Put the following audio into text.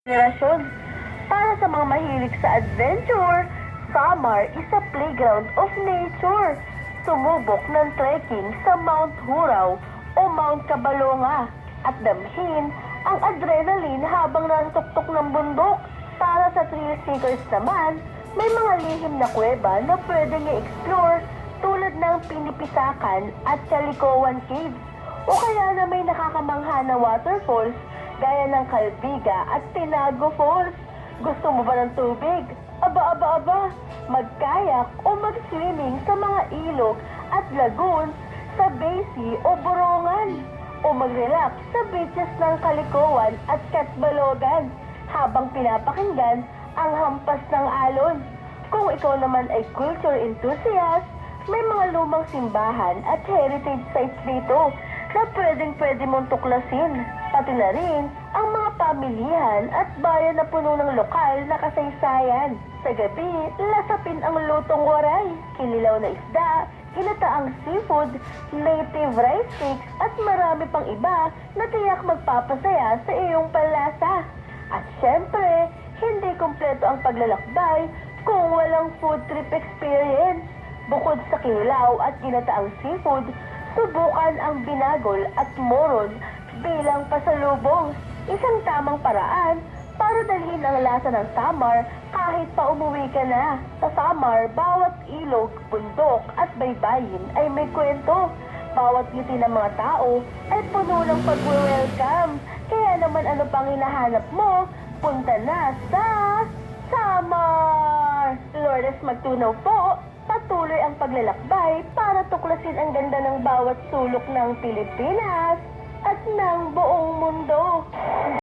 Generasyon. Para sa mga mahilig sa adventure, Samar is a playground of nature. Sumubok ng trekking sa Mount Huraw o Mount Cabalonga at damhin ang adrenaline habang nasa tuktok ng bundok. Para sa thrill seekers naman, may mga lihim na kuweba na pwedeng i-explore tulad ng Pinipisakan at Chalikowan Caves o kaya na may nakakamangha na waterfalls gaya ng Calbiga at Tinago Falls. Gusto mo ba ng tubig? Aba, magkayak o mag-swimming sa mga ilog at lagoons sa Baysea o Borongan o mag-relax sa beaches ng Kalikowan at Catbalogan habang pinapakinggan ang hampas ng alon. Kung ikaw naman ay culture enthusiast, may mga lumang simbahan at heritage sites dito na pwede mong tuklasin. Pati na rin ang mga pamilihan at bayan na puno ng lokal na kasaysayan. Sa gabi, lasapin ang lutong waray, kinilaw na isda, ginataang seafood, native rice cakes at marami pang iba na tiyak magpapasaya sa iyong palasa. At syempre, hindi kumpleto ang paglalakbay kung walang food trip experience. Bukod sa kinilaw at ginataang seafood, subukan ang binagol at moron bilang pasalubong. Isang tamang paraan para dalhin ang lasa ng Samar kahit pa umuwi ka na. Sa Samar, bawat ilog, bundok at baybayin ay may kwento. Bawat ngiti ng mga tao ay puno ng pag-welcome. Kaya naman ano pang hinahanap mo, punta na sa Samar! Lourdes Magtunaw po, patuloy ang paglalakbay para tuklasin ang ganda ng bawat sulok ng Pilipinas at ng buong mundo.